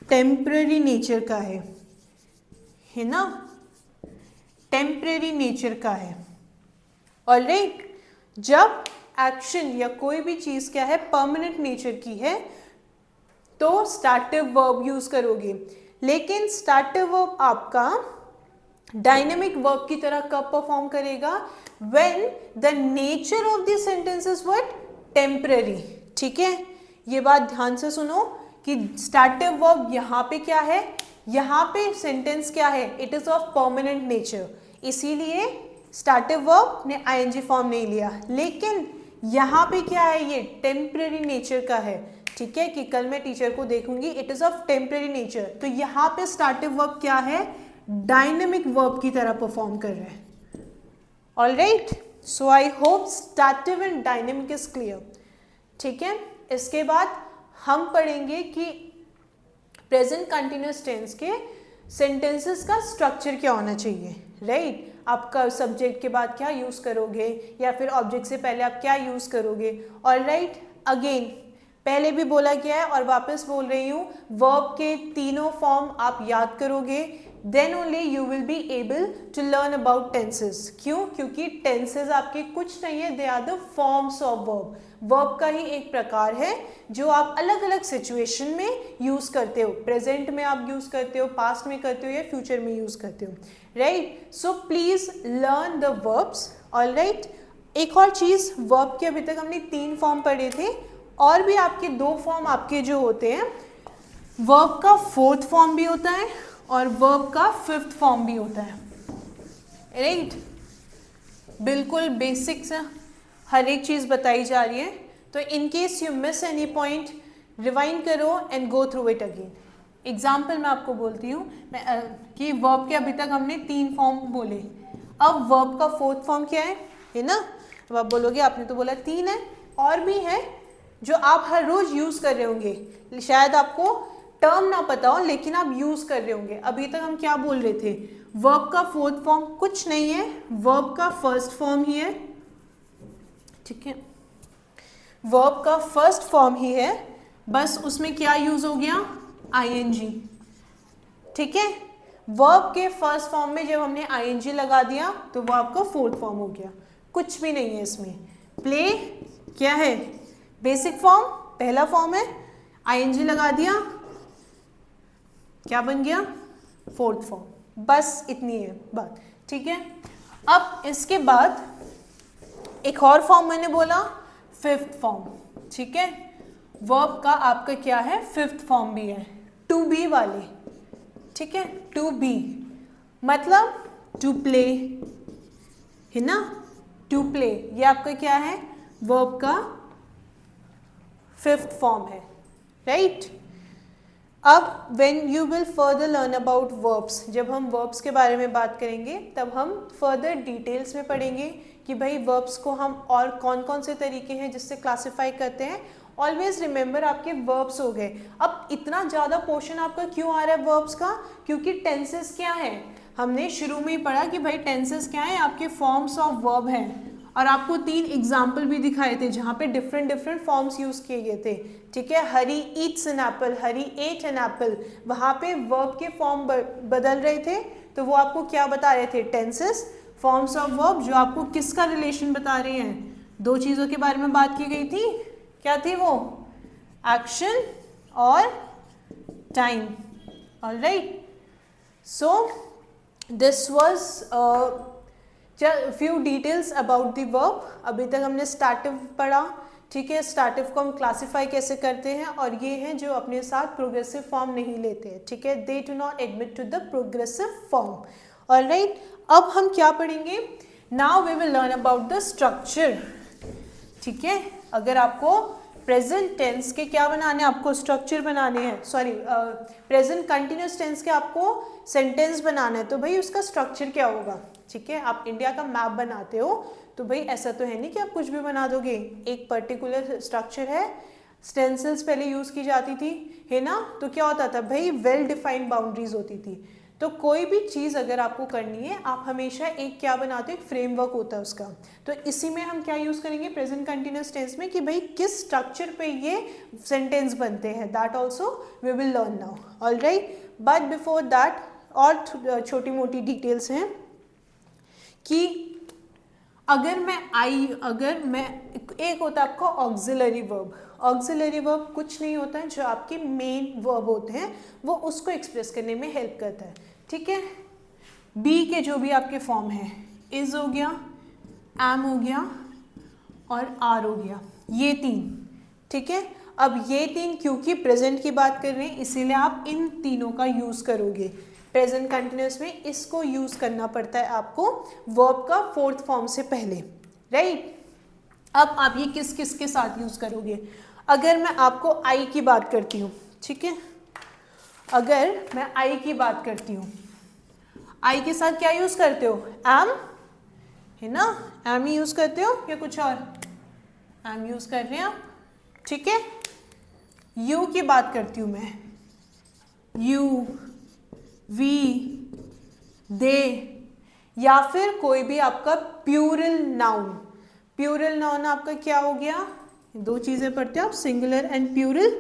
टेम्पररी नेचर का है ना, टेम्पररी नेचर का है। ऑलराइट, जब एक्शन या कोई भी चीज क्या है परमानेंट नेचर की है तो स्टार्टिव वर्ब यूज करोगे, लेकिन स्टार्टिव वर्ब आपका डायनेमिक वर्ब की तरह कब परफॉर्म करेगा, when the nature of the sentence is what, temporary. ठीक है, ये बात ध्यान से सुनो कि स्टार्टिव वर्ब यहाँ पे क्या है, यहाँ पे सेंटेंस क्या है, it is of permanent nature, इसीलिए स्टार्टिव वर्ब ने आईएनजी फॉर्म नहीं लिया। लेकिन यहाँ पे क्या है, ये टेम्पररी नेचर का है। ठीक है, कि कल मैं टीचर को देखूंगी, it is of temporary nature, तो यहाँ पे स्टार्टिव वर्ब क्या है, डायनेमिक वर्ब की तरह परफॉर्म कर रहे हैं। Alright, so I hope stative and dynamic is clear. ठीक है, इसके बाद हम पढ़ेंगे कि प्रेजेंट कंटिन्यूअस टेंस के सेंटेंसेस का स्ट्रक्चर क्या होना चाहिए। राइट, आपका सब्जेक्ट के बाद क्या यूज़ करोगे या फिर ऑब्जेक्ट से पहले आप क्या यूज़ करोगे। ऑलराइट, अगेन पहले भी बोला गया है और वापस बोल रही हूँ, वर्ब के तीनों फॉर्म आप याद करोगे, then only you will be able to learn about tenses. क्यों? क्योंकि टेंसेस आपके कुछ नहीं है, they are the forms of verb. Verb का ही एक प्रकार है जो आप अलग अलग सिचुएशन में यूज़ करते हो, प्रेजेंट में आप यूज़ करते हो, पास्ट में करते हो या फ्यूचर में यूज़ करते हो। Right, so please learn the verbs. Alright, एक और चीज़, वर्ब के अभी तक हमने 3 फॉर्म पढ़े थे, और भी आपके 2 फॉर्म आपके जो होते हैं, वर्ब का 4th फॉर्म भी होता है और वर्ब का 5th फॉर्म भी होता है। राइट, बिल्कुल बेसिक से हर एक चीज़ बताई जा रही है, तो in case you miss any point rewind करो and go through it again. Example मैं आपको बोलती हूँ कि वर्ब के अभी तक हमने 3 फॉर्म बोले, अब वर्ब का 4th फॉर्म क्या है ना। अब आप बोलोगे आपने तो बोला 3 है, और भी है जो आप हर रोज यूज़ कर रहे होंगे, शायद आपको टर्म ना पता हो लेकिन आप यूज़ कर रहे होंगे। अभी तक हम क्या बोल रहे थे, वर्ब का 4th फॉर्म कुछ नहीं है, वर्ब का 1st फॉर्म ही है। ठीक है, वर्ब का 1st फॉर्म ही है, बस उसमें क्या यूज़ हो गया, आईएनजी। ठीक है, वर्ब के 1st फॉर्म में जब हमने आईएनजी लगा दिया तो वो आपका 4th फॉर्म हो गया, कुछ भी नहीं है इसमें। प्ले क्या है, बेसिक फॉर्म, पहला फॉर्म है, आईएनजी लगा दिया, क्या बन गया, 4th फॉर्म। बस इतनी है बात। ठीक है, अब इसके बाद एक और फॉर्म मैंने बोला, 5th फॉर्म। ठीक है, वर्ब का आपका क्या है, 5th फॉर्म भी है, टू बी वाले। ठीक है, टू बी मतलब टू प्ले है ना, टू प्ले, ये आपका क्या है, वर्ब का 5th फॉर्म है। राइट, अब when you will further learn about verbs, जब हम वर्ब्स के बारे में बात करेंगे तब हम फर्दर डिटेल्स में पढ़ेंगे कि भाई वर्ब्स को हम और कौन कौन से तरीके हैं जिससे क्लासिफाई करते हैं। ऑलवेज रिमेंबर आपके वर्ब्स हो गए। अब इतना ज़्यादा पोर्शन आपका क्यों आ रहा है वर्ब्स का, क्योंकि टेंसेस क्या है, हमने शुरू में ही पढ़ा कि भाई टेंसेस क्या है, आपके फॉर्म्स ऑफ वर्ब हैं, और आपको 3 एग्जाम्पल भी दिखाए थे जहाँ पे डिफरेंट फॉर्म्स यूज़ किए गए थे। ठीक है, हरी Yeats an apple, Hari eight an apple, वहाँ पे वर्ब के फॉर्म बदल रहे थे, तो वो आपको क्या बता रहे थे, टेंसेस, फॉर्म्स ऑफ वर्ब, जो आपको किसका रिलेशन बता रहे हैं, 2 चीज़ों के बारे में बात की गई थी, क्या थी वो, एक्शन और time. Alright, so this was few details about the verb. अभी तक हमने स्टार्टिव पढ़ा। ठीक है, स्टार्टिव को हम क्लासीफाई कैसे करते हैं, और ये हैं जो अपने साथ प्रोग्रेसिव फॉर्म नहीं लेते हैं। ठीक है, they do not admit to the progressive form. Alright, अब हम क्या पढ़ेंगे, now we will learn about the structure. ठीक है, अगर आपको प्रेजेंट टेंस के क्या बनाने हैं, आपको स्ट्रक्चर बनाने हैं, सॉरी प्रेजेंट कंटिन्यूस टेंस के आपको सेंटेंस बनाना है, तो भाई उसका स्ट्रक्चर क्या होगा। ठीक है, आप इंडिया का मैप बनाते हो तो भाई ऐसा तो है नहीं कि आप कुछ भी बना दोगे, एक पर्टिकुलर स्ट्रक्चर है। स्टेंसिल्स पहले यूज की जाती थी, है ना, तो क्या होता था भाई, वेल डिफाइंड बाउंड्रीज होती थी। तो कोई भी चीज़ अगर आपको करनी है, आप हमेशा एक क्या बनाते हो, एक फ्रेमवर्क होता है उसका। तो इसी में हम क्या यूज़ करेंगे प्रेजेंट कंटिन्यूस टेंस में, कि भाई किस स्ट्रक्चर पे ये सेंटेंस बनते हैं, that also we will learn now. Alright, but before that और छोटी मोटी डिटेल्स हैं कि अगर मैं एक होता है आपका ऑक्सिलरी वर्ब। ऑक्सिलरी वर्ब कुछ नहीं होता है, जो आपके मेन वर्ब होते हैं वो उसको एक्सप्रेस करने में हेल्प करता है। ठीक है, बी के जो भी आपके फॉर्म है, इज हो गया, एम हो गया और आर हो गया, ये तीन। ठीक है, अब ये तीन क्योंकि प्रेजेंट की बात कर रहे हैं इसीलिए आप इन तीनों का यूज करोगे। प्रेजेंट कंटिन्यूस में इसको यूज करना पड़ता है आपको वर्ब का फोर्थ फॉर्म से पहले, राइट। अब आप ये किस किस के साथ यूज करोगे, अगर मैं आपको आई की बात करती हूँ, ठीक है, अगर मैं आई की बात करती हूँ, आई के साथ क्या यूज करते हो, एम, है ना, एम ही यूज करते हो या कुछ और, एम यूज कर रहे हैं आप। ठीक है, यू की बात करती हूँ मैं, यू, वी, दे, या फिर कोई भी आपका प्यूरल नाउन। प्यूरल नाउन आपका क्या हो गया, दो चीजें पढ़ते हो आप, सिंगुलर एंड प्यूरल।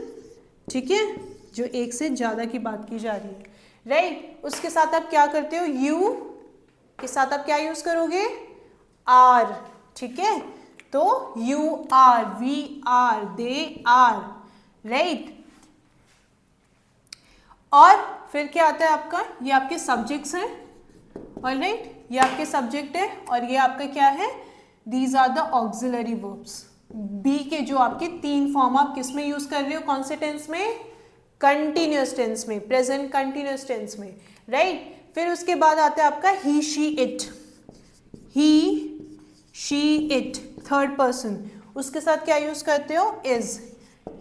ठीक है, जो एक से ज्यादा की बात की जा रही है, राइट। उसके साथ आप क्या करते हो, यू के साथ आप क्या यूज करोगे, आर। ठीक है, तो you are, we are, they are, right. और फिर क्या आता है आपका, ये आपके सब्जेक्ट्स हैं, ऑलराइट, ये आपके सब्जेक्ट है और ये आपका क्या है, these are the auxiliary verbs. Be के जो आपके तीन फॉर्म आप किस में यूज कर रहे हो, कौन से टेंस में, कंटिन्यूअस टेंस में, प्रेजेंट कंटिन्यूअस टेंस में, राइट। फिर उसके बाद आता है आपका he, she, it, he, she, it, third person, उसके साथ क्या यूज करते हो, is,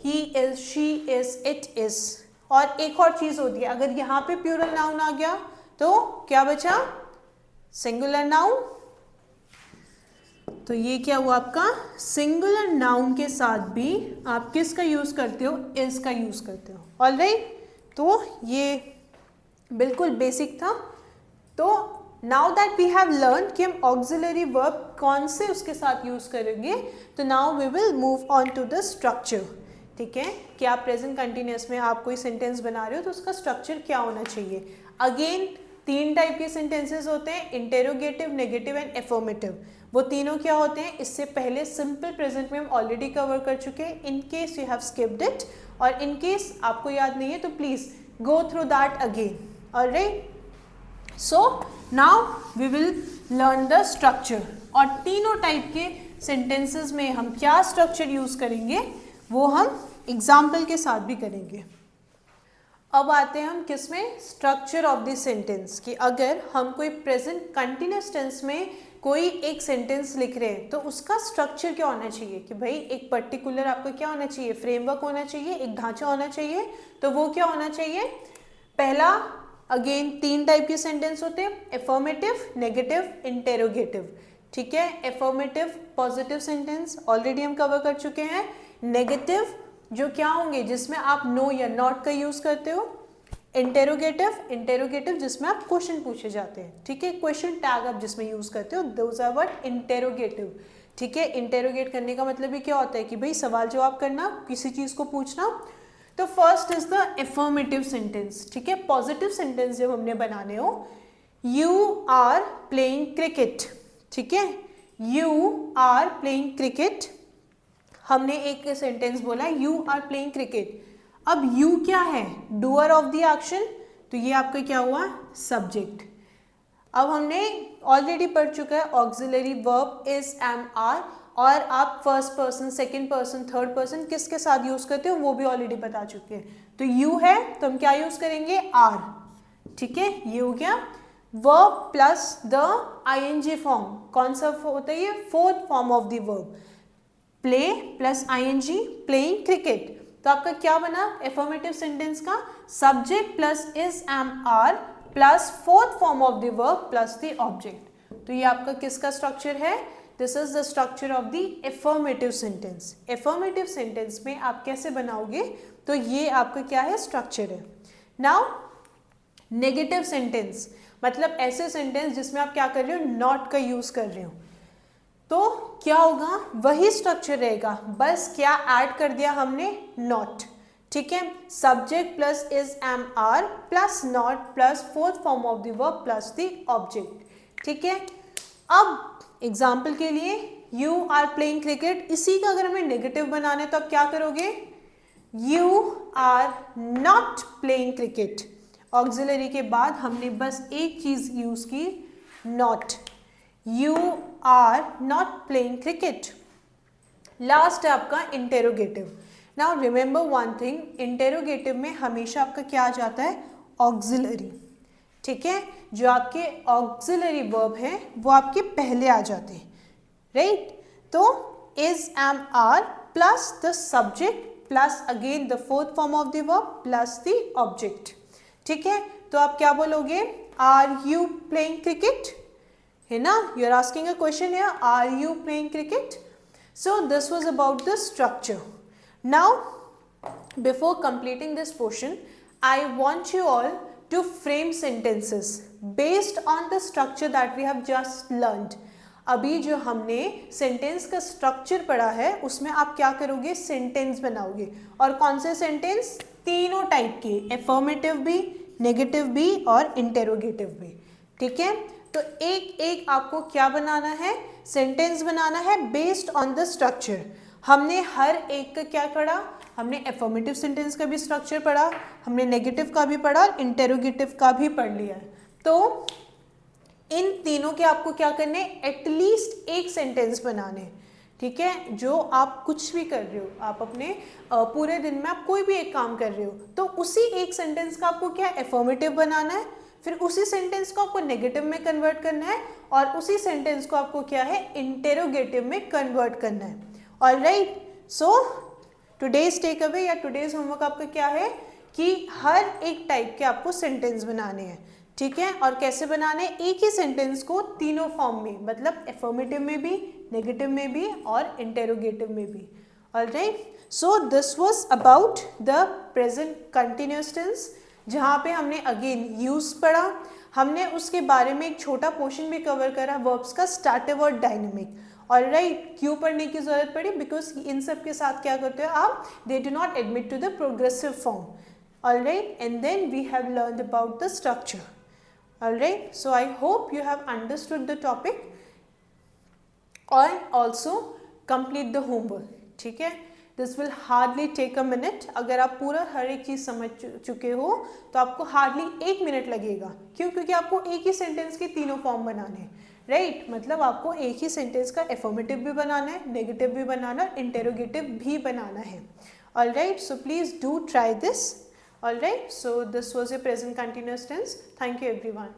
he is, she is, it is. और एक और चीज होती है, अगर यहाँ पे प्लूरल नाउन आ गया तो क्या बचा, सिंगुलर नाउन। तो ये क्या हुआ आपका, सिंगुलर नाउन के साथ भी आप किसका यूज करते हो, इज का यूज करते हो, ऑलराइट। तो ये बिल्कुल बेसिक था। तो now that we have learn कि हम ऑक्सिलरी वर्ब कौन से उसके साथ यूज करेंगे, तो now we will move on to the structure. ठीक है, कि आप प्रेजेंट कंटिन्यूअस में आप कोई सेंटेंस बना रहे हो तो उसका स्ट्रक्चर क्या होना चाहिए। अगेन तीन टाइप के सेंटेंसेस होते हैं, इंटेरोगेटिव, नेगेटिव एंड एफर्मेटिव। वो तीनों क्या होते हैं, इससे पहले सिंपल प्रेजेंट में हम ऑलरेडी कवर कर चुके हैं। In case you have skipped it और इन केस आपको याद नहीं है तो please go through that again, alright. So now we will learn the structure. और तीनों टाइप के सेंटेंसेस में हम क्या स्ट्रक्चर यूज करेंगे वो हम एग्जाम्पल के साथ भी करेंगे। अब आते हैं हम किस में, स्ट्रक्चर ऑफ दिस सेंटेंस, कि अगर हम कोई प्रेजेंट कंटिन्यूअस टेंस में कोई एक सेंटेंस लिख रहे हैं तो उसका स्ट्रक्चर क्या होना चाहिए, कि भाई एक पर्टिकुलर आपका क्या होना चाहिए, फ्रेमवर्क होना चाहिए, एक ढांचा होना चाहिए। तो वो क्या होना चाहिए, पहला अगेन तीन टाइप के सेंटेंस होते हैं, एफर्मेटिव, नेगेटिव, इंटेरोगेटिव। ठीक है, एफर्मेटिव पॉजिटिव सेंटेंस ऑलरेडी हम कवर कर चुके हैं। नेगेटिव जो क्या होंगे, जिसमें आप नो या नॉट का यूज करते हो। इंटेरोगेटिव जिसमें आप क्वेश्चन पूछे जाते हैं। ठीक है, क्वेश्चन टैग आप जिसमें यूज करते हो, दोज आर व्हाट, इंटेरोगेटिव। ठीक है, इंटेरोगेट करने का मतलब भी क्या होता है कि भाई सवाल जवाब करना, किसी चीज को पूछना। तो first is the affirmative sentence. ठीक है, पॉजिटिव सेंटेंस जब हमने बनाने हो, यू आर प्लेइंग क्रिकेट। ठीक है, यू आर प्लेइंग क्रिकेट, हमने एक सेंटेंस बोला यू आर प्लेइंग क्रिकेट। अब यू क्या है, डूअर ऑफ द एक्शन, तो ये आपका क्या हुआ, सब्जेक्ट। अब हमने ऑलरेडी पढ़ चुका है auxiliary verb is, am, are, और आप first person, second person, third person किसके साथ यूज करते हो वो भी ऑलरेडी बता चुके हैं। तो यू है तो हम क्या यूज करेंगे, आर। ठीक है, ये हो गया। Verb plus the ING form, कौन सा होता है ये, fourth form of the verb, play plus ING, playing cricket. तो आपका क्या बना एफर्मेटिव सेंटेंस का, subject plus is am are plus fourth form of the verb plus the object. तो ये आपका किसका स्ट्रक्चर है, this is the structure of the affirmative sentence. Affirmative sentence में आप कैसे बनाओगे, तो ये आपका क्या है, स्ट्रक्चर है। नाउ नेगेटिव सेंटेंस, मतलब ऐसे सेंटेंस जिसमें आप क्या कर रहे हो, नॉट का यूज कर रहे हो, तो क्या होगा, वही स्ट्रक्चर रहेगा, बस क्या ऐड कर दिया हमने, नॉट। ठीक है, subject plus is am are plus not plus fourth form of the verb plus the object. ठीक है, अब एग्जाम्पल के लिए यू आर प्लेइंग क्रिकेट, इसी का अगर हमें नेगेटिव बनाना है तो आप क्या करोगे, you are not playing cricket. Auxiliary के बाद हमने बस एक चीज यूज की, not, you are not playing cricket. Last है आपका interrogative. Now remember one thing, interrogative में हमेशा आपका क्या आ जाता है, ऑक्सिलरी। ठीक है, जो आपके ऑक्सिलरी वर्ब है वो आपके पहले आ जाते हैं, राइट। तो is am are plus the subject plus again the fourth form of the verb plus the object. ठीक है, तो आप क्या बोलोगे, आर यू प्लेइंग क्रिकेट, है ना, you are asking a question है, are you playing cricket. So this was about the structure. Now before completing this portion, I want you all to frame sentences based on the structure that we have just learned। अभी जो हमने sentence का structure पढ़ा है उसमें आप क्या करोगे, सेंटेंस बनाओगे। और कौन से सेंटेंस, तीनों टाइप के, एफर्मेटिव भी, नेगेटिव भी और इंटेरोगेटिव भी। ठीक है, तो एक एक आपको क्या बनाना है, सेंटेंस बनाना है बेस्ड ऑन द स्ट्रक्चर। हमने हर एक का क्या पढ़ा, हमने एफर्मेटिव सेंटेंस का भी स्ट्रक्चर पढ़ा, हमने नेगेटिव का भी पढ़ा और इंटेरोगेटिव का भी पढ़ लिया है। तो इन तीनों के आपको क्या करने, एटलीस्ट एक सेंटेंस बनाने। ठीक है, जो आप कुछ भी कर रहे हो, आप अपने पूरे दिन में आप कोई भी एक काम कर रहे हो, तो उसी एक सेंटेंस का आपको क्या एफर्मेटिव बनाना है, फिर उसी सेंटेंस को आपको नेगेटिव में कन्वर्ट करना है और उसी सेंटेंस को आपको क्या है, इंटेरोगेटिव में कन्वर्ट करना है। Alright, so today's take away या टुडेज होमवर्क आपका क्या है कि हर एक टाइप के आपको सेंटेंस बनाने हैं। ठीक है, और कैसे बनाने, एक ही सेंटेंस को तीनों फॉर्म में, मतलब एफर्मेटिव में भी, नेगेटिव में भी और इंटेरोगेटिव में भी। Alright, so this was about the present continuous tense, जहाँ पे हमने अगेन यूज पढ़ा, हमने उसके बारे में एक छोटा पोर्शन भी कवर करा, वर्ब्स का स्टार्टिव और डायनेमिक। ऑलराइट, क्यों पढ़ने की जरूरत पड़ी, बिकॉज इन सब के साथ क्या करते हो आप, they do not admit to the progressive form. Alright, and then we have learned about the structure. Alright, so I hope you have understood the topic और ऑल्सो कंप्लीट द होमवर्क। ठीक है, this will hardly take a minute. अगर आप पूरा हर एक चीज़ समझ चुके हो तो आपको हार्डली 1 मिनट लगेगा। क्यों, क्योंकि आपको एक ही सेंटेंस के तीनों फॉर्म बनाने हैं, राइट। मतलब आपको एक ही सेंटेंस का एफर्मेटिव भी बनाना है, नेगेटिव भी बनाना है, इंटेरोगेटिव भी बनाना है। Alright, so please do try this. Alright, so this was a present continuous tense. Thank you everyone.